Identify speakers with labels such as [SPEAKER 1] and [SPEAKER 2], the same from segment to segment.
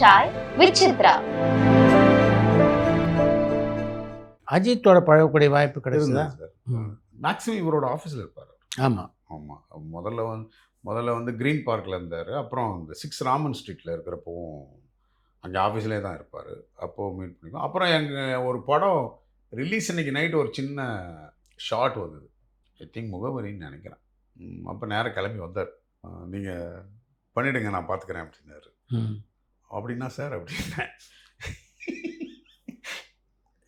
[SPEAKER 1] சாய் விசித்ரா.
[SPEAKER 2] அஜித்தோட பழகக்கூடிய வாய்ப்பு கிடைச்சதா?
[SPEAKER 3] சார் மேக்ஸிமம் இவரோட ஆஃபீஸில் இருப்பார்.
[SPEAKER 2] ஆமாம்
[SPEAKER 3] ஆமாம். முதல்ல வந்து க்ரீன் பார்க்கில் இருந்தார். அப்புறம் இந்த 6 ராமன் ஸ்ட்ரீட்டில் இருக்கிறப்பவும் அங்கே ஆஃபீஸ்லேயே தான் இருப்பார். அப்போது மீட் பண்ணிக்குவோம். அப்புறம் எங்கள் ஒரு படம் ரிலீஸ் அன்றைக்கி நைட்டு ஒரு சின்ன ஷார்ட் வந்தது. ஐ திங்க் முகவரின்னு நினைக்கிறேன். அப்போ நேராக கிளம்பி வந்தார். நீங்கள் பண்ணிவிடுங்க, நான் பார்த்துக்கிறேன் அப்படின்னாரு. அப்படின்னா சார் அப்படின்னேன்.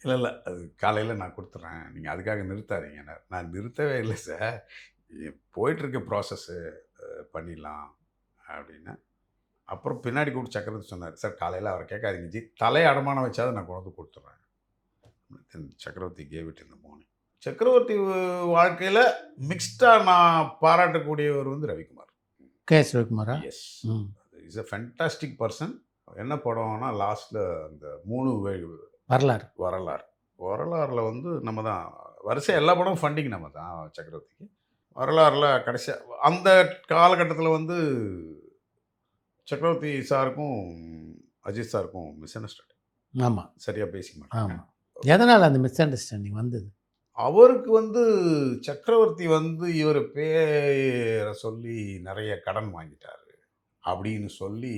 [SPEAKER 3] இல்லை அது காலையில் நான் கொடுத்துட்றேன், நீங்கள் அதுக்காக நிறுத்தாதீங்க. நான் நிறுத்தவே இல்லை சார், போயிட்டுருக்க ப்ராசஸ்ஸு பண்ணிடலாம் அப்படின்னு. அப்புறம் பின்னாடி கூப்பிட்டு சக்கரவர்த்தி சொன்னார், சார் காலையில் அவரை கேட்காதீங்க ஜி, தலையை அடமானம் வச்சாவது நான் கொண்டு வந்து கொடுத்துட்றேன். சக்கரவர்த்தி கேவ் இட் இந்த மார்னிங். சக்கரவர்த்தி வாழ்க்கையில் மிக்ஸ்டாக நான் பாராட்டக்கூடியவர் வந்து ரவிக்குமார்.
[SPEAKER 2] கேஎஸ் ரவிக்குமாரா?
[SPEAKER 3] Yes, is a fantastic person. என்ன படம்னா லாஸ்ட்டில் அந்த 3 வரலாறில் வந்து நம்ம தான் வரிசையாக எல்லா படமும் ஃபண்டிங் நம்ம தான் சக்கரவர்த்திக்கு. வரலாறில் கடைசியாக அந்த காலகட்டத்தில் வந்து சக்கரவர்த்தி சாருக்கும் அஜித் சாருக்கும் மிஸ் அண்டர்ஸ்டாண்டிங்.
[SPEAKER 2] ஆமாம்,
[SPEAKER 3] சரியாக பேசிக்க மாட்டாங்க.
[SPEAKER 2] ஆமாம். எதனால் அந்த மிஸ் அண்டர்ஸ்டாண்டிங் வந்தது?
[SPEAKER 3] அவருக்கு வந்து சக்கரவர்த்தி வந்து இவர் பேரை சொல்லி நிறைய கடன் வாங்கிட்டார் அப்படின்னு சொல்லி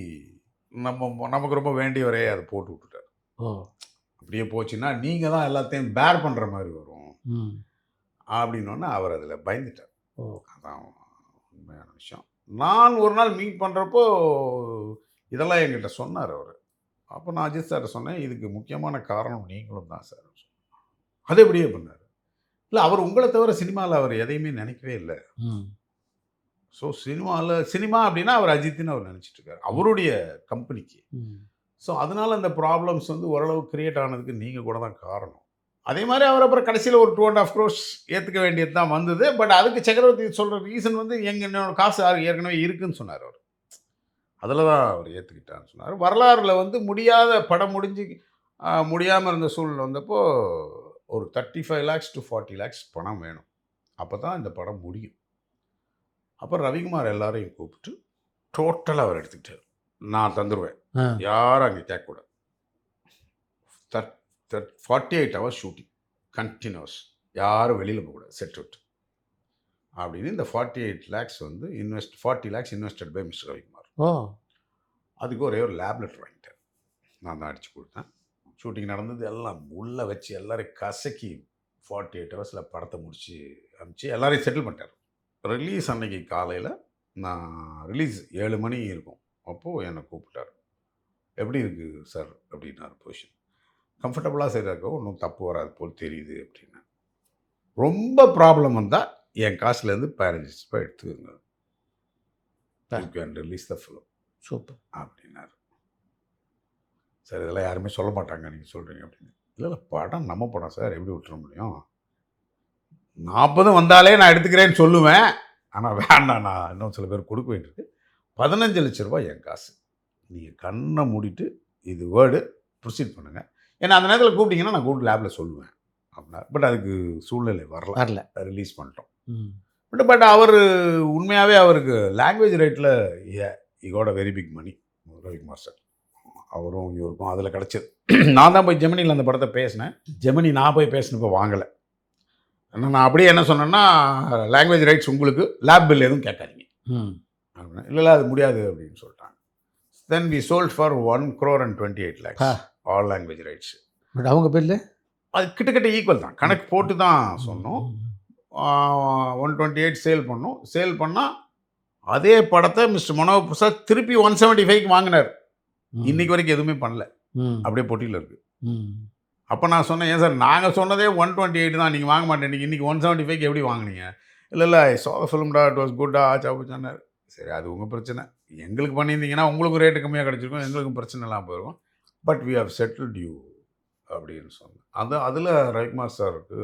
[SPEAKER 3] நமக்கு ரொம்ப வேண்டியவரே அதை போட்டு விட்டுட்டார். அப்படியே போச்சுன்னா நீங்கள் தான் எல்லாத்தையும் பேர் பண்ணுற மாதிரி வரும் அப்படின்னோடனே அவர் அதில் பயந்துட்டார். அதான் உண்மையான விஷயம். நான் ஒரு நாள் மீட் பண்ணுறப்போ இதெல்லாம் என்கிட்ட சொன்னார் அவர். அப்போ நான் அஜித் சார் சொன்னேன், இதுக்கு முக்கியமான காரணம் நீங்களும் தான் சார். அது எப்படியே பண்ணார். இல்லை, அவர் உங்களை தவிர சினிமாவில் அவர் எதையுமே நினைக்கவே இல்லை. ஸோ சினிமா அப்படின்னா அவர் அஜித்னு அவர் நினச்சிட்டு இருக்காரு, அவருடைய கம்பெனிக்கு. ஸோ அதனால் அந்த ப்ராப்ளம்ஸ் வந்து ஓரளவு கிரியேட் ஆனதுக்கு நீங்கள் கூட தான் காரணம். அதே மாதிரி அவர் அப்புறம் கடைசியில் ஒரு 2.5 crores ஏற்றுக்க வேண்டியது தான் வந்தது. பட் அதுக்கு சக்கரவர்த்தி சொல்கிற ரீசன் வந்து என்னோட காசு ஏற்கனவே இருக்குதுன்னு சொன்னார் அவர். அதில் தான் அவர் ஏற்றுக்கிட்டான்னு சொன்னார். வரலாறில் வந்து முடியாத படம் முடியாமல் இருந்த சூழ்நிலை வந்தப்போ ஒரு 35 lakhs to 40 lakhs பணம் வேணும், அப்போ தான் இந்த படம் முடியும். அப்புறம் ரவிக்குமார் எல்லாரையும் கூப்பிட்டு டோட்டலாக அவர் எடுத்துக்கிட்டார். நான் தந்துடுவேன், யாரும் அங்கே கேட்கக்கூடாது. 48 hours ஷூட்டிங் கண்டினியூஸ், யாரும் வெளியில் போகக்கூடாது, செட் அவுட் அப்படின்னு. இந்த 48 lakhs வந்து 40 lakhs invested by mister Ravikumar. அதுக்கு ஒரே ஒரு லேப் லெட்டர் வாங்கிட்டார், நான் தான் அடித்து கொடுத்தேன். ஷூட்டிங் நடந்தது எல்லாம் உள்ளே வச்சு எல்லாரையும் கசக்கி 48 hours படத்தை முடித்து அனுப்பிச்சு எல்லாரையும் செட்டில் பண்ணிட்டார். ரிலீஸ் அன்னைக்கு காலையில் நான் ரிலீஸ் 7 மணி இருக்கும். அப்போது என்னை கூப்பிட்டார், எப்படி இருக்குது சார் அப்படின்னாரு. பொசிஷன் கம்ஃபர்டபுளாக செய்கிறாக்கோ ஒன்றும் தப்பு வராது போல் தெரியுது அப்படின்னா. ரொம்ப ப்ராப்ளம் வந்தால் என் காசுலேருந்து 15 ரூபாய் எடுத்துக்கோங்க, you can release the film.
[SPEAKER 2] Super
[SPEAKER 3] அப்படின்னாரு. சார் இதெல்லாம் யாருமே சொல்ல மாட்டாங்க, நீங்கள் சொல்கிறீங்க அப்படின்னு. இல்லை படம் நம்ம படம் சார், எப்படி விட்டுற முடியும்? 40 வந்தாலே நான் எடுத்துக்கிறேன்னு சொல்லுவேன், ஆனால் வேண்டாம், நான் இன்னும் சில பேர் கொடுக்க வேண்டியிருக்கு. 15 லட்ச ரூபாய் என் காசு, நீங்கள் கண்ணை மூடிட்டு இது வேர்டு ப்ரொசீட் பண்ணுங்கள். ஏன்னா அந்த நேரத்தில் கூப்பிட்டீங்கன்னா நான் கூப்பிட்டு லேபில் சொல்லுவேன் அப்படின்னா. பட் அதுக்கு சூழ்நிலை வரல, ரிலீஸ் பண்ணிட்டோம். பட் அவர் உண்மையாகவே அவருக்கு லாங்குவேஜ் ரைட்டில் இகோட very big money Ravikumar sir. அவரும் இவருக்கும் அதில் கிடச்சிது. நான் தான் போய் ஜெமினியில் அந்த படத்தை பேசினேன். ஜெமினி நான் போய் பேசினப்போ வாங்கலை. நான் அப்படியே என்ன சொன்னேன்னா, லாங்குவேஜ் ரைட்ஸ் உங்களுக்கு, லேப் பில் எதுவும் கேட்காதீங்க அப்படின்னா. இல்லை அது முடியாது அப்படின்னு சொல்லிட்டாங்க. Then we sold for 1.28 crore all language rights.
[SPEAKER 2] But அவங்க பில்லு
[SPEAKER 3] அது கிட்டத்தட்ட ஈக்குவல் தான், கணக்கு போட்டு தான் சொன்னோம். 128 சேல் பண்ணோம். சேல் பண்ணால் அதே படத்தை மிஸ்டர் மனோகர் பிரசாத் திருப்பி 175 வாங்கினார். இன்னைக்கு வரைக்கும் எதுவுமே பண்ணல, அப்படியே போட்டியில் இருக்குது. அப்போ நான் சொன்னேன், ஏன் சார் நாங்கள் சொன்னதே 128 தான், நீங்கள் வாங்க மாட்டேன், இன்னைக்கு 175 எப்படி வாங்கினீங்க? இல்லை ஐ சா த ஃபிலிம்டா, இட் வாஸ் குட்டா சொன்னார். சரி அது உங்கள் பிரச்சனை, எங்களுக்கு பண்ணியிருந்தீங்கன்னா உங்களுக்கும் ரேட்டு கம்மியாக கிடச்சிருக்கும், எங்களுக்கும் பிரச்சனை எல்லாம் போயிருக்கும். But we have settled you அப்படின்னு சொன்னேன். அதில் ரவிக்குமார் சாருக்கு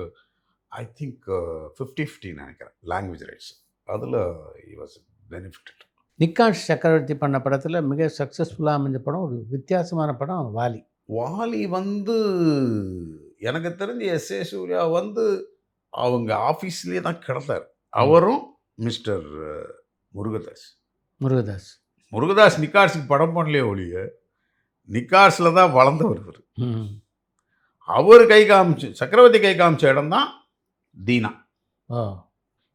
[SPEAKER 3] ஐ திங்க் 50-50 நினைக்கிறேன் லாங்குவேஜ் ரைட்ஸ். அதில் he was benefited.
[SPEAKER 2] Nikash Chakravarthy பண்ண படத்தில் மிக சக்ஸஸ்ஃபுல்லாக அமைஞ்ச படம், ஒரு வித்தியாசமான படம் வாலி.
[SPEAKER 3] வாலி வந்து எனக்கு தெரிஞ்சு எஸ்.ஏ. சூர்யா வந்து அவங்க ஆஃபீஸ்லேயே தான் கிடந்தார். அவரும் மிஸ்டர் முருகதாஸ்.
[SPEAKER 2] முருகதாஸ்.
[SPEAKER 3] முருகதாஸ் நிக்கார்ஸுக்கு படம் பண்ணலையே ஒழிய நிக்கார்ஸில் தான் வளர்ந்தவர் இவர்.
[SPEAKER 2] ம்.
[SPEAKER 3] அவர் கை காமிச்சு சக்கரவர்த்தி கை காமிச்ச இடம் தான் தீனா.
[SPEAKER 2] ஓ.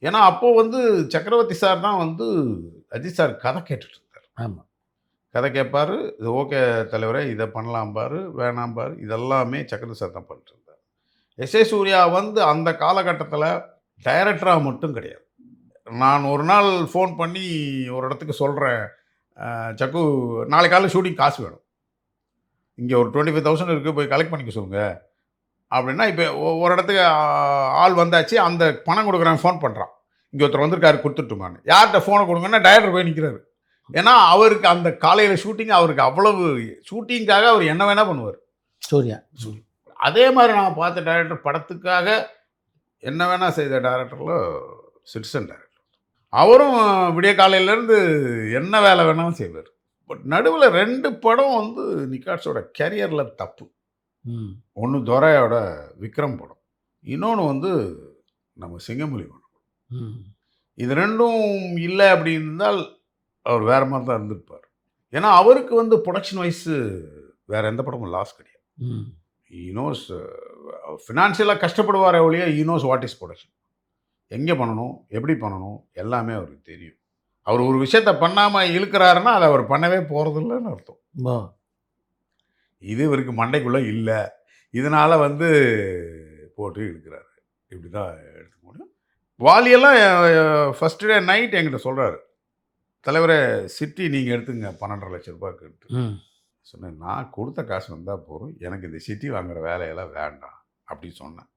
[SPEAKER 3] ஏன்னா அப்போது வந்து சக்கரவர்த்தி சார் தான் வந்து அஜித் சார் கதை கேட்டுட்டு இருந்தார்.
[SPEAKER 2] ஆமாம்.
[SPEAKER 3] கதை கேட்பார், இது ஓகே தலைவரே இதை பண்ணலாம்பார், வேணாம்பார், இதெல்லாமே சக்கரவர்த்தி சார் தான் பண்ணிட்டு இருந்தார். எஸ்.ஏ. சூர்யா வந்து அந்த காலகட்டத்தில் டைரக்டராக மட்டும் கிடையாது. நான் ஒரு நாள் ஃபோன் பண்ணி ஒரு இடத்துக்கு சொல்கிறேன், சக்கு நாளைக்கு காலையில் ஷூட்டிங் காசு வேணும், இங்கே ஒரு 25,000 இருக்குது, போய் கலெக்ட் பண்ணிக்க சொல்லுங்கள் அப்படின்னா, இப்போ ஒரு இடத்துக்கு ஆள் வந்தாச்சு, அந்த பணம் கொடுக்குறேன், ஃபோன் பண்ணுறான், இங்கே ஒருத்தர் வந்திருக்காரு கொடுத்துட்டுமான்னு. யார்கிட்ட ஃபோனை கொடுங்கன்னா டைரக்டர் போய் நிற்கிறாரு. ஏன்னா அவருக்கு அந்த காலையில் ஷூட்டிங், அவருக்கு அவ்வளவு ஷூட்டிங்காக அவர் என்ன வேணால் பண்ணுவார்
[SPEAKER 2] சூர்யா.
[SPEAKER 3] அதே மாதிரி நான் பார்த்த டைரக்டர் படத்துக்காக என்ன வேணால் செய்த டைரக்டரில் சிட்டிசன் டைரக்டர். அவரும் விடிய காலையிலேருந்து என்ன வேலை வேணாலும் செய்வார். பட் நடுவில் 2 படம் வந்து நிக்காட்ஸோட கேரியரில் தப்பு. ஒன்று துரையோட விக்ரம் படம், இன்னொன்று வந்து நம்ம சிங்கமொழி படம். இது 2ம் இல்லை அப்படின்னு இருந்தால் அவர் வேறு மாதிரி தான் இருந்திருப்பார். ஏன்னா அவருக்கு வந்து ப்ரொடக்ஷன் வைஸு வேறு எந்த படமும் லாஸ் கிடையாது. ஈனோஸ் ஃபினான்ஷியலாக கஷ்டப்படுவார் ஒழிய ஈனோஸ் வாட் இஸ் ப்ரொடக்ஷன், எங்கே பண்ணணும், எப்படி பண்ணணும், எல்லாமே அவருக்கு தெரியும். அவர் ஒரு விஷயத்த பண்ணாமல் இழுக்கிறாருன்னா அதை அவர் பண்ணவே போகிறதில்லன்னு அர்த்தம். இது இவருக்கு மண்டைக்குள்ளே இல்லை, இதனால் வந்து போட்டு இழுக்கிறாரு. இப்படி தான் எடுத்துக்க முடியும். வாலியெல்லாம் ஃபஸ்ட் டே நைட் என்கிட்ட சொல்கிறாரு, தலைவரே சிட்டி நீங்கள் எடுத்துங்க 12.5 லட்ச ரூபாய்க்கு. சொன்னேன், நான் கொடுத்த காசு வந்தால் போதும், எனக்கு இந்த சிட்டி வாங்குகிற வேலையெல்லாம் வேண்டாம் அப்படின்னு சொன்னேன்.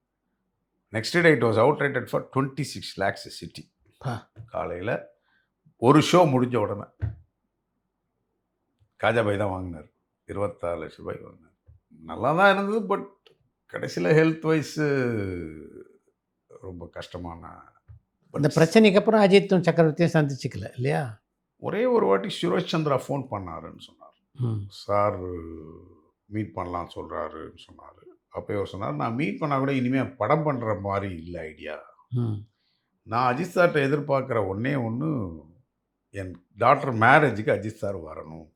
[SPEAKER 3] Next day it was out rated for 26 lakhs city. காலையில் ஒரு ஷோ முடிஞ்ச உடனே காஜாபாய் தான் வாங்கினார், 26 லட்ச ரூபாய் வாங்கினார். நல்லா தான் இருந்தது, பட் கடைசியில் ஹெல்த் வைஸு ரொம்ப கஷ்டமான.
[SPEAKER 2] இந்த பிரச்சனைக்கு அப்புறம் அஜித்தும் சக்கரவர்த்தியும் சந்திச்சுக்கல இல்லையா?
[SPEAKER 3] ஒரே ஒரு வாட்டி சுரேஷ் சந்திரா ஃபோன் பண்ணாருன்னு சொன்னார். சார் மீட் பண்ணலாம் சொல்கிறாருன்னு சொன்னார். அப்போ அவர் சொன்னார், நான் மீட் பண்ணால் கூட இனிமேல் படம் பண்ணுற மாதிரி இல்லை ஐடியா. நான் அஜித் சார்கிட்ட எதிர்பார்க்குற ஒன்றே ஒன்று, என் டாக்டர் மேரேஜுக்கு அஜித் சார் வரணும்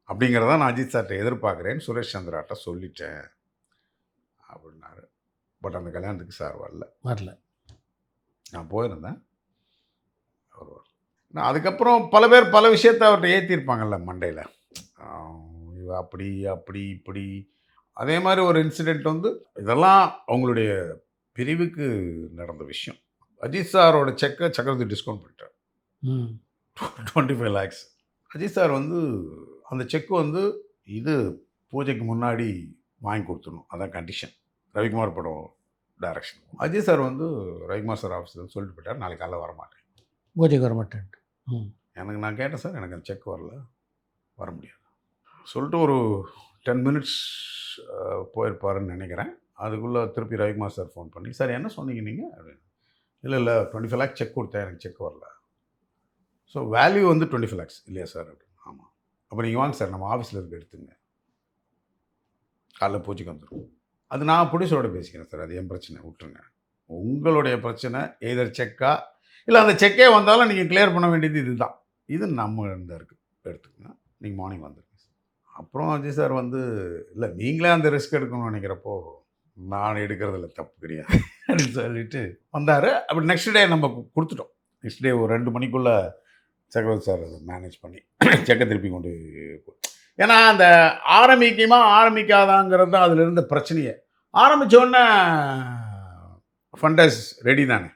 [SPEAKER 3] அப்படிங்கிறத நான் அஜித் சார்கிட்ட எதிர்பார்க்குறேன்னு சுரேஷ் சந்திராட்ட சொல்லிட்டேன் அப்படின்னாரு. பட் அந்த கல்யாணத்துக்கு சார் வரல. நான் போயிருந்தேன், அவர் வரல. நான் அதுக்கப்புறம் பல பேர் பல விஷயத்த அவர்கிட்ட ஏற்றிருப்பாங்கல்ல மண்டையில், அப்படி அப்படி இப்படி. அதே மாதிரி ஒரு இன்சிடெண்ட் வந்து இதெல்லாம் அவங்களுடைய பிரிவுக்கு நடந்த விஷயம். அஜித் சாரோட செக்கை சக்கரவர்த்தி டிஸ்கவுண்ட் பண்ணிட்டார், 25 lakhs. அஜித் சார் வந்து அந்த செக்கு வந்து இது பூஜைக்கு முன்னாடி வாங்கி கொடுத்துடணும், அதான் கண்டிஷன். ரவிக்குமார் படம் டைரக்ஷன். அஜித் சார் வந்து ரவிக்குமார் சார் ஆஃபீஸில் சொல்லிட்டு போயிட்டார், நாளைக்கு காலைல வரமாட்டேன்,
[SPEAKER 2] பூஜைக்கு வரமாட்டேன்.
[SPEAKER 3] எனக்கு நான் கேட்டேன், சார் எனக்கு அந்த செக் வர முடியாது சொல்லிட்டு ஒரு 10 minutes போயிருப்பாருன்னு நினைக்கிறேன். அதுக்குள்ளே திருப்பி ரவிக்குமார் சார் ஃபோன் பண்ணி, சார் என்ன சொன்னீங்க நீங்கள் அப்படின்னு. இல்லை 25 lakhs செக் கொடுத்தேன், எனக்கு செக் வரல. ஸோ வேல்யூ வந்து 25 lakhs இல்லையா சார் அப்படின்னு. ஆமாம். அப்போ நீங்கள் வாங்க சார், நம்ம ஆஃபீஸில் இருக்க எடுத்துங்க, காலைல பூஜைக்கு வந்துடும். அது நான் ப்ரொடியூசரோட பேசிக்கிறேன் சார், அது என் பிரச்சனை, விட்டுருங்க. உங்களுடைய பிரச்சனை எதர் செக்கா இல்லை அந்த செக்கே வந்தாலும் நீங்கள் கிளியர் பண்ண வேண்டியது இதுதான், இது நம்ம இருந்தால் இருக்குது, எடுத்துக்கங்க, நீங்கள் மார்னிங் வந்துடுங்க. அப்புறம் அஜய் சார் வந்து, இல்லை நீங்களே அந்த ரிஸ்க் எடுக்கணும்னு நினைக்கிறப்போ நான் எடுக்கிறதில்ல, தப்பு கிடையாது அப்படின்னு சொல்லிட்டு வந்தார். அப்படி நெக்ஸ்ட் டே நம்ம கொடுத்துட்டோம். நெக்ஸ்ட் டே ஒரு 2 மணிக்குள்ளே சக்கரவர்த்தி சார் அதை மேனேஜ் பண்ணி செக்கை திருப்பி கொண்டு. ஏன்னா அந்த ஆரம்பிக்காதாங்கிறது தான் அதில் இருந்த பிரச்சனையே. ஆரம்பித்தோடனே ஃபண்டஸ் ரெடி தானே,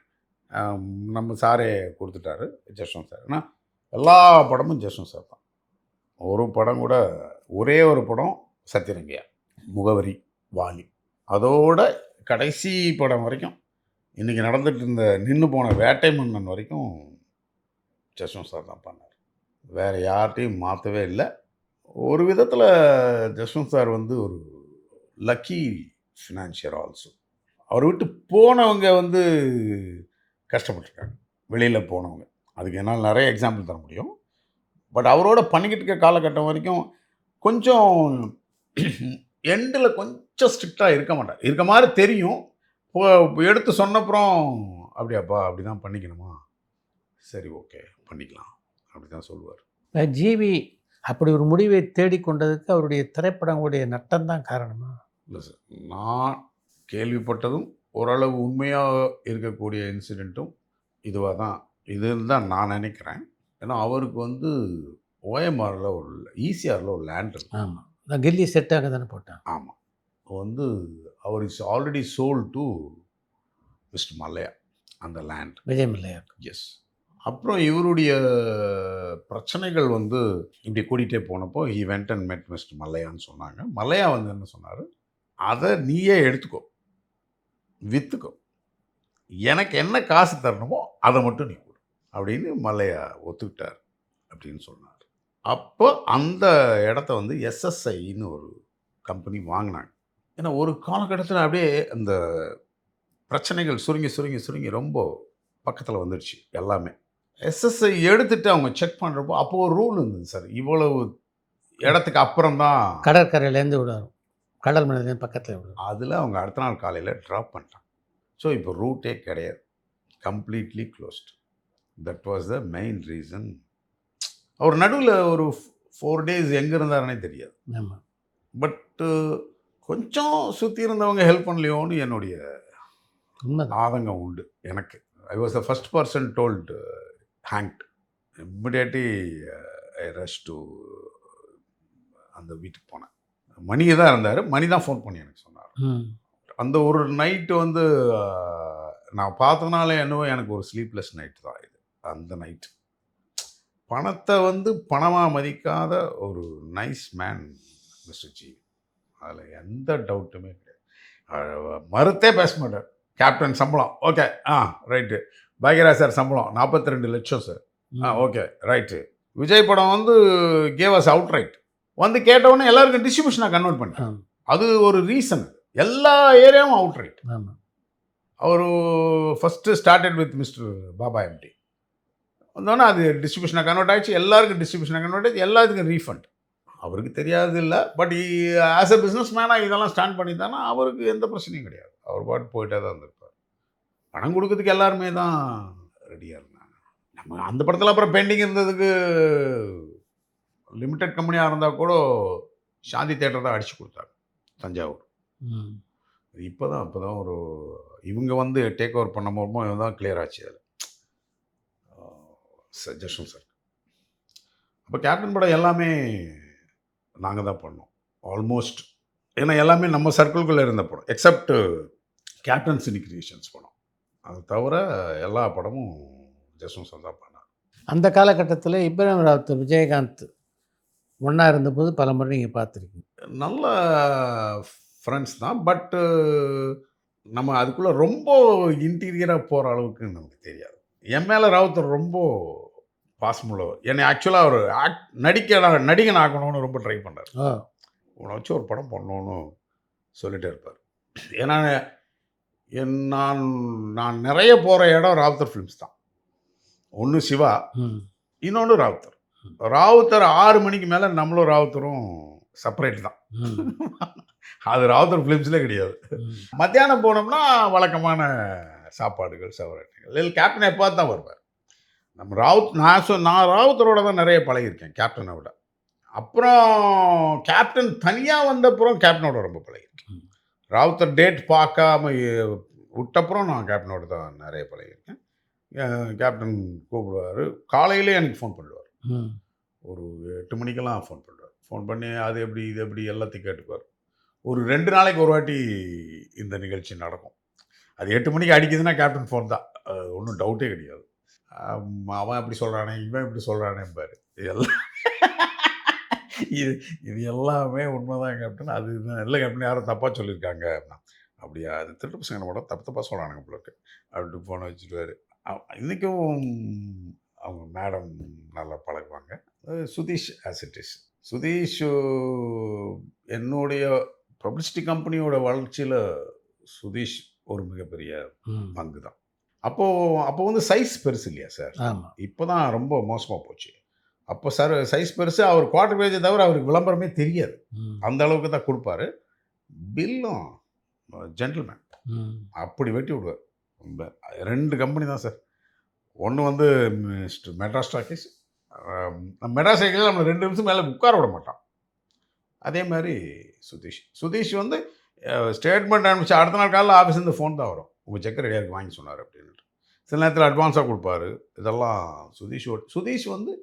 [SPEAKER 3] நம்ம சாரே கொடுத்துட்டாரு ஜஸ்வந்த் சார். ஏன்னா எல்லா படமும் ஜஸ்வந்த் சார் தான். ஒரு படம் கூட, ஒரே ஒரு படம் சத்யரங்கையா, முகவரி, வாலி, அதோட கடைசி படம் வரைக்கும், இன்றைக்கி நடந்துட்டு இருந்த நின்று போன வேட்டை மன்னன் வரைக்கும் ஜஸ்வந்த் சார் தான் பண்ணார். வேறு யார்கிட்டையும் மாற்றவே இல்லை. ஒரு விதத்தில் ஜஸ்வந்த் சார் வந்து ஒரு லக்கி ஃபினான்ஷியர் ஆல்சோ. அவர் விட்டு போனவங்க வந்து கஷ்டப்பட்டுருக்காங்க, வெளியில் போனவங்க. அதுக்கு என்னால் நிறைய எக்ஸாம்பிள் தர முடியும். பட் அவரோட பண்ணிக்கிட்டு இருக்க காலகட்டம் வரைக்கும் கொஞ்சம் எண்டில் கொஞ்சம் ஸ்ட்ரிக்டாக இருக்க மாட்டார். இருக்க மாதிரி தெரியும், எடுத்து சொன்னப்புறம் அப்படியாப்பா அப்படி தான் பண்ணிக்கணுமா சரி ஓகே பண்ணிக்கலாம் அப்படி தான் சொல்லுவார்.
[SPEAKER 2] ஜிவி அப்படி ஒரு முடிவை தேடிக்கொண்டதுக்கு அவருடைய திரைப்படங்களுடைய நட்டம் தான் காரணமா?
[SPEAKER 3] இல்லை சார், நான் கேள்விப்பட்டதும் ஓரளவு உண்மையாக இருக்கக்கூடிய இன்சிடெண்ட்டும் இதுவாக தான் இதுன்னு தான் நான் நினைக்கிறேன். ஏன்னா அவருக்கு வந்து ஓஎம்ஆரில் ஒரு ஈசிஆரில் ஒரு லேண்ட் இருக்கு.
[SPEAKER 2] ஆமாம், நான் கில்லி செட்டாக தானே போட்டேன்.
[SPEAKER 3] ஆமாம், வந்து அவர் is already sold to mister Mallya அந்த லேண்ட்.
[SPEAKER 2] விஜய் மல்லையா.
[SPEAKER 3] எஸ். அப்புறம் இவருடைய பிரச்சனைகள் வந்து இப்படி கூட்டிகிட்டே போனப்போ he went and met mister மல்லையான்னு சொன்னாங்க. மல்லையா வந்து என்ன சொன்னார், அதை நீயே எடுத்துக்கோ, விற்றுக்கோ, எனக்கு என்ன காசு தரணுமோ அதை மட்டும் நீ கொடு அப்படின்னு மல்லையா ஒத்துக்கிட்டார் அப்படின்னு சொன்னார். அப்போ அந்த இடத்த வந்து எஸ்எஸ்ஐன்னு ஒரு கம்பெனி வாங்கினாங்க. ஏன்னா ஒரு காலகட்டத்தில் அப்படியே அந்த பிரச்சனைகள் சுருங்கி சுருங்கி சுருங்கி ரொம்ப பக்கத்தில் வந்துடுச்சு எல்லாமே. எஸ்எஸ்ஐ எடுத்துட்டு அவங்க செக் பண்ணுறப்போ அப்போது ஒரு ரூல் இருந்தது சார், இவ்வளவு இடத்துக்கு அப்புறம் தான்
[SPEAKER 2] கடற்கரையிலேருந்து விடுவார், கடல் மணலேருந்து பக்கத்தில் விடுவார்.
[SPEAKER 3] அதில் அவங்க அடுத்த நாள் காலையில் ட்ராப் பண்ணிட்டாங்க. ஸோ இப்போ ரூட்டே கிடையாது, completely closed. That was the main reason. அவர் நடுவில் ஒரு 4 days எங்கே இருந்தாருன்னே தெரியாது.
[SPEAKER 2] ஆமாம்.
[SPEAKER 3] பட்டு கொஞ்சம் சுற்றி இருந்தவங்க ஹெல்ப் பண்ணலையோன்னு என்னுடைய
[SPEAKER 2] உண்மைதான்.
[SPEAKER 3] ஆதங்கம் உண்டு எனக்கு. I was the first person told hanged. Immediately I rush to அந்த வீட்டுக்கு போனேன். மணி தான் இருந்தார், மணி தான் ஃபோன் பண்ணி எனக்கு சொன்னார். அந்த ஒரு நைட்டு வந்து நான் பார்த்ததுனால என்னவோ எனக்கு ஒரு ஸ்லீப்லெஸ் நைட்டு தான் இது. அந்த நைட்டு பணத்தை வந்து பணமாக மதிக்காத ஒரு நைஸ் மேன் மிஸ்டர் ஜி, அதில் எந்த டவுட்டுமே கிடையாது. மறுத்தே பேச மாட்டார். கேப்டன் சம்பளம் ஓகே, ரைட்டு. பாக்யராஜ் சார் சம்பளம் 42 லட்சம் சார், ஓகே ரைட்டு. விஜய் படம் வந்து கேவ் அஸ் அவுட் ரைட். வந்து கேட்டவுடனே எல்லாருக்கும் டிஸ்ட்ரிபியூஷனாக கன்வெர்ட் பண்ணிட்டேன். அது ஒரு ரீசன். எல்லா ஏரியாவும் அவுட் ரைட். அவர் first started with mister Baba MD, வந்தோன்னே அது டிஸ்ட்ரிபியூஷனாக கன்வெர்ட் ஆகிடுச்சு. எல்லாருக்கும் டிஸ்ட்ரிபியூஷனாக கன்வெர்ட் ஆகிடுச்சு, எல்லாத்துக்கும் ரீஃபண்ட். அவருக்கு தெரியாது இல்லை, பட் ஆஸ் அ பிஸ்னஸ் மேனாக இதெல்லாம் ஸ்டாண்ட் பண்ணித்தானா அவருக்கு எந்த பிரச்சனையும் கிடையாது. அவர் பாட்டு போயிட்டே தான் இருந்திருப்பார். பணம் கொடுக்கறதுக்கு எல்லாருமே தான் ரெடியாக இருந்தாங்க. நம்ம அந்த படத்தில் அப்புறம் பெண்டிங் இருந்ததுக்கு லிமிடெட் கம்பெனியாக இருந்தால் கூட சாந்தி தேட்டர் தான் அடித்து கொடுத்தாங்க தஞ்சாவூர். இப்போ தான் ஒரு இவங்க வந்து டேக் ஓவர் பண்ண மூலமாக இவங்க தான் கிளியர் ஆச்சு அதில் சஜஷன் சார். அப்போ கேப்டன் படம் எல்லாமே நாங்கள் தான் பண்ணோம் ஆல்மோஸ்ட். ஏன்னா எல்லாமே நம்ம சர்க்கிள்குள்ளே இருந்த படம் எக்ஸப்ட் கேப்டன் சினி கிரியேஷன்ஸ் படம். அது தவிர எல்லா படமும் ஜஸ்வந்த் சார் தான் பண்ணார்.
[SPEAKER 2] அந்த காலகட்டத்தில் இப்ராஹிம் ராவுத்தர், விஜயகாந்த் ஒன்றா இருந்தபோது பல முறை நீங்கள் பார்த்துருக்கீங்க.
[SPEAKER 3] நல்ல ஃப்ரெண்ட்ஸ் தான், பட்டு நம்ம அதுக்குள்ளே ரொம்ப இன்டீரியராக போகிற அளவுக்கு நமக்கு தெரியாது. என் மேலே ராவுத்தர் ரொம்ப பாசமுள்ளவர். என்னை ஆக்சுவலாக அவர் நடிகன் ஆகணும்னு ரொம்ப ட்ரை பண்ணார். உன்னை வச்சு ஒரு படம் பண்ணணும்னு சொல்லிகிட்டே இருப்பார். ஏன்னா நான் நான் நிறைய போகிற இடம் ராவுத்தர் ஃபிலிம்ஸ் தான். ஒன்று சிவா, இன்னொன்று ராவுத்தர். ராவுத்தர் 6 மணிக்கு மேலே நம்மளும் ராவுத்தரும் செப்பரேட் தான். அது ராவுத்தர் ஃபிலிம்ஸ்லேயே கிடையாது. மத்தியானம் போனோம்னா வழக்கமான சாப்பாடுகள் செப்பரேட்டுகள். இல்லை கேப்டன் எப்போ தான் வருவார். நம்ம நான் ராவுத்தரோட தான் நிறைய பழகியிருக்கேன் கேப்டனை விட. அப்புறம் கேப்டன் தனியாக வந்தப்புறம் கேப்டனோட ரொம்ப பழகியிருக்கேன். ராவுத்தர் டேட் பார்க்காம விட்டப்புறம் நான் கேப்டனோட தான் நிறைய பழகியிருக்கேன். கேப்டன் கூப்பிடுவார், காலையிலே எனக்கு ஃபோன் பண்ணுவார். ஒரு 8 மணிக்கெல்லாம் ஃபோன் பண்ணுவார். ஃபோன் பண்ணி அது எப்படி இது எப்படி எல்லாத்தையும் கேட்டுப்பார். ஒரு 2 நாளைக்கு ஒரு வாட்டி இந்த நிகழ்ச்சி நடக்கும். அது 8 மணிக்கு அடிக்குதுன்னா கேப்டன் ஃபோன் தான், ஒன்றும் டவுட்டே கிடையாது. அவன் எப்படி சொல்கிறானே, இவன் எப்படி சொல்கிறானேம்பார். இது எல்லாமே உண்மைதான் கேப்டன். அது இல்லை கேப்டன், யாரும் தப்பாக சொல்லியிருக்காங்க அப்படியா, அது திருட்டு பசங்க கூட தப்பாக சொல்கிறானுங்க உங்களுக்கு அப்படின்ட்டு ஃபோனை வச்சுடுவார். இன்றைக்கும் அவங்க மேடம் நல்லா பழகுவாங்க. Sudhish as it is. Sudhish என்னுடைய பப்ளிசிட்டி கம்பெனியோட வளர்ச்சியில் சுதீஷ் ஒரு மிகப்பெரிய பங்கு தான். அப்போ வந்து சைஸ் பெருசு இல்லையா சார்? இப்போ தான் ரொம்ப மோசமாக போச்சு. அப்போ சார் சைஸ் பெருசு, அவர் குவார்டர் பேஜை தவிர அவருக்கு விளம்பரமே தெரியாது. அந்த அளவுக்கு தான் கொடுப்பாரு. பில்லும் ஜென்டில்மேன் அப்படி வெட்டி விடுவார். 2 கம்பெனி தான் சார். ஒன்று வந்து மெட்ராஸ் டாக்கீஸ். மெட்ராஸ் டாக்கீஸில் நம்மளை 2 நிமிஷம் மேலே உட்கார விட மாட்டான். அதே மாதிரி சுதீஷ் வந்து ஸ்டேட்மெண்ட் அனுப்பிச்சு அடுத்த நாள் காலையில் ஆஃபீஸ்லேருந்து ஃபோன் தான் வரும், உங்கள் செக் ரெடியாக இருக்கு வாங்கி சொன்னார் அப்படின்ட்டு. சில நேரத்தில் அட்வான்ஸாக கொடுப்பாரு. இதெல்லாம் சுதீஷ் வந்து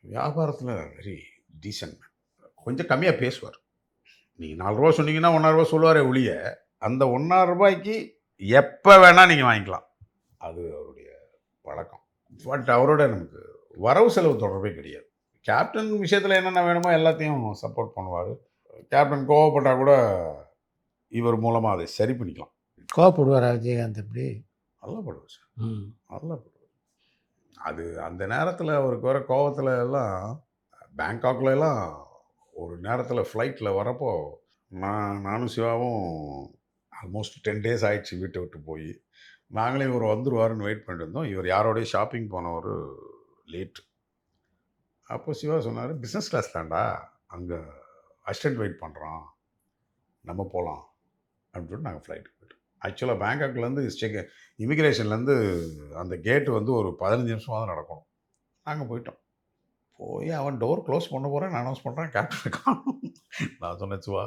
[SPEAKER 3] வியாபாரத்தில் வெரி டீசன்ட். கொஞ்சம் கம்மியாக பேசுவார். நீங்கள் 4 ரூபா சொன்னீங்கன்னா 1.5 ரூபா சொல்லுவாரே ஒழிய, அந்த 1.5 ரூபாய்க்கு எப்போ வேணால் நீங்கள் வாங்கிக்கலாம். அது அவருடைய பழக்கம். பட் அவரோட நமக்கு வரவு செலவு தொடர்பே கிடையாது. கேப்டன் விஷயத்தில் என்னென்ன வேணுமோ எல்லாத்தையும் சப்போர்ட் பண்ணுவார். கேப்டன் கோவப்பட்டால் கூட இவர் மூலமாக அதை சரி பண்ணிக்கலாம்.
[SPEAKER 2] கோவப்படுவாரா விஜயகாந்த்? எப்படி?
[SPEAKER 3] நல்லா போடுவார் சார், நல்லா போடுவார். அது அந்த நேரத்தில் அவருக்கு வர கோவத்தில் எல்லாம் பேங்காக்ல எல்லாம் ஒரு நேரத்தில் ஃப்ளைட்டில் வரப்போ நானும் சிவாவும் ஆல்மோஸ்ட் 10 days ஆயிடுச்சு வீட்டை விட்டு போய். நாங்களே இவர் வந்துடுவாருன்னு வெயிட் பண்ணிட்டு இருந்தோம். இவர் யாரோடய ஷாப்பிங் போனவர் லேட்டு. அப்போ சிவா சொன்னார், பிஸ்னஸ் கிளாஸ் தான்டா, அங்கே அசிஸ்டன்ட் வெயிட் பண்ணுறான், நம்ம போகலாம் அப்படின்னு சொல்லிட்டு நாங்கள் ஃப்ளைட்டுக்கு போய்ட்டோம். ஆக்சுவலாக பேங்காக்லேருந்து இமிக்ரேஷன்லேருந்து அந்த கேட்டு வந்து ஒரு 15 நிமிஷமாக தான் நடக்கணும். நாங்கள் போயிட்டோம். போய் அவன் டோர் க்ளோஸ் பண்ண போகிறேன், நான் அனௌன்ஸ் பண்ணுறேன், கேப்டன் காணும். நான் சொன்னேன், சிவா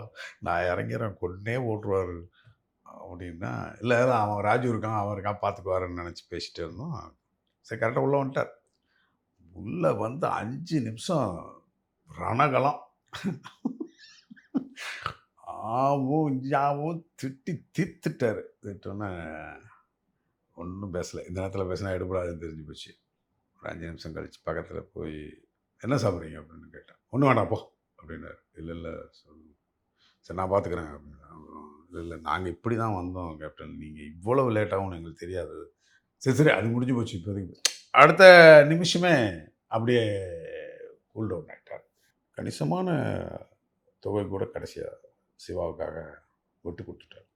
[SPEAKER 3] நான் இறங்கிறேன், கொன்னே ஓட்டுருவார் அப்படின்னா. இல்லை அவன் ராஜு இருக்கான், அவன் இருக்கான், பார்த்துக்குவாருன்னு நினச்சி பேசிகிட்டு இருந்தோம். சரி, கரெக்டாக உள்ளே வந்துட்டார். உள்ளே வந்து 5 நிமிஷம் ரணகலம். ஆவும் திட்டி தீர்த்துட்டார். திட்டோன்னே ஒன்றும் பேசலை. இந்த நேரத்தில் பேசினா எடுபடாதுன்னு தெரிஞ்சு போச்சு. ஒரு 5 நிமிஷம் கழிச்சு பக்கத்தில் போய், என்ன சாப்பிட்றீங்க அப்படின்னு கேட்டேன். ஒன்றும் வேண்டாம் போ அப்படின்னாரு. இல்லை சரி நான் பார்த்துக்குறேன் அப்படின்னு. இல்லை நாங்கள் இப்படி தான் வந்தோம் கேப்டன், நீங்கள் இவ்வளவு லேட்டாகவும் எங்களுக்கு தெரியாது. சரி அது முடிஞ்சு போச்சு இப்போதைக்கு. அடுத்த நிமிஷமே அப்படியே கூல் டவுன் ஆகிட்டார். கணிசமான தொகை கூட கடைசியாக சிவாவுக்காக விட்டு கொடுத்துட்டார்.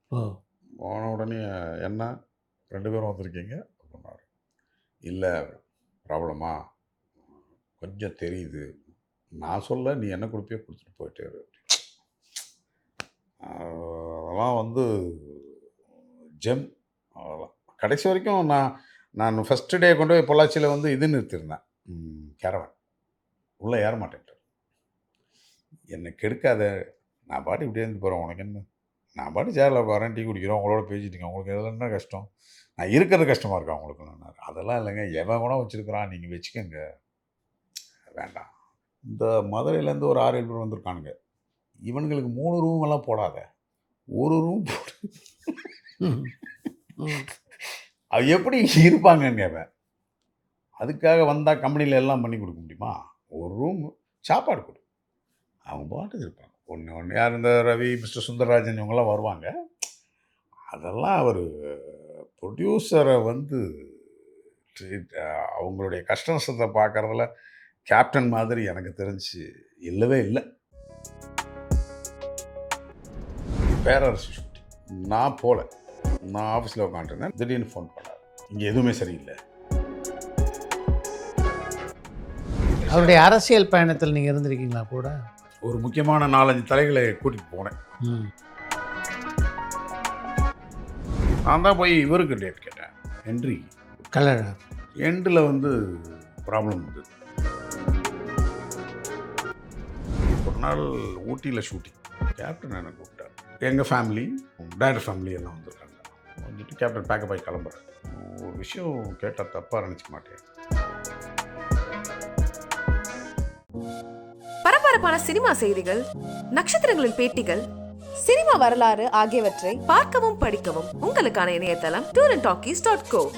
[SPEAKER 3] போன உடனே என்ன 2 பேரும் வந்திருக்கீங்க அப்படின்னாரு. இல்லை ப்ராப்ளமா கொஞ்சம் தெரியுது, நான் சொல்ல நீ என்ன கொடுப்பியோ கொடுத்துட்டு போயிட்டாரு. அதெல்லாம் வந்து ஜெம். அதெல்லாம் கடைசி வரைக்கும் நான் ஃபஸ்ட்டு டே கொண்டு போய் பொள்ளாச்சியில் வந்து இது நிறுத்திருந்தேன், கேரவன். உள்ளே ஏற மாட்டேன்ட்டார். என்னை கெடுக்காத, நான் பாட்டு இப்படியே இருந்து போகிறேன், உனக்கு என்ன, நான் பாட்டு சேரில் உட்காரேன், டீ குடிக்கிறோம், உங்களோட பேசிட்டுங்க, உங்களுக்கு எதில் என்ன கஷ்டம், நான் இருக்கிறது கஷ்டமாக இருக்கா உங்களுக்கு? அதெல்லாம் இல்லைங்க, எவன் கூட வச்சுருக்கிறான், நீங்கள் வச்சுக்கோங்க, வேண்டாம். இந்த மதுரையிலேருந்து ஒரு 6-7 பேர் வந்திருக்கானுங்க, இவனுங்களுக்கு 3 ரூம் எல்லாம் போடாத, 1 ரூம் போடு. அது எப்படி இருப்பாங்கன்னு கேட்பேன். அதுக்காக வந்தால் கம்பெனியில் எல்லாம் பண்ணி கொடுக்க முடியுமா? 1 ரூம் சாப்பாடு கொடு, அவங்க பாட்டுக்கு இருப்பாங்க. ஒன்று யார் இந்த ரவி, மிஸ்டர் சுந்தரராஜன் இவங்கெல்லாம் வருவாங்க. அதெல்லாம் அவர் ப்ரொடியூசரை வந்து அவங்களுடைய கஷ்ட நஷ்டத்தை பார்க்குறதுல கேப்டன் மாதிரி எனக்கு தெரிஞ்சு இல்லவே இல்லை. பேரரசு ஷூட்டிங் நான் போகல, நான் ஆஃபீஸில் உட்காந்துருந்தேன். திடீர்னு ஃபோன் பண்ணார், இங்கே எதுவுமே சரியில்லை.
[SPEAKER 2] அவருடைய அரசியல் பயணத்தில் நீங்கள் இருந்திருக்கீங்களா கூட?
[SPEAKER 3] ஒரு முக்கியமான 4-5 தலைகளை கூட்டிகிட்டு போனேன். நான் தான் போய் இவருக்கு டேட் கேட்டேன், ஹென்றி
[SPEAKER 2] கலர்.
[SPEAKER 3] எண்டில் வந்து ப்ராப்ளம் இருந்தது. ஒரு நாள் ஊட்டியில் ஷூட்டிங், கேப்டன் என்னை கூப்பிட்டார். எங்கள் ஃபேமிலி, டேரக்டர் ஃபேமிலி எல்லாம் வந்துருக்காங்க. வந்துட்டு கேப்டன் பேக்கப் ஆகி கிளம்புறேன். ஒரு விஷயம் கேட்டால் தப்பாக நினச்சிக்க மாட்டேன்.
[SPEAKER 4] பரபரப்பான சினிமா செய்திகள், நட்சத்திரங்களின் பேட்டிகள்,
[SPEAKER 5] சினிமா வரலாறு ஆகியவற்றை
[SPEAKER 4] பார்க்கவும் படிக்கவும் உங்களுக்கான இணையதளம் tourantalkies.co.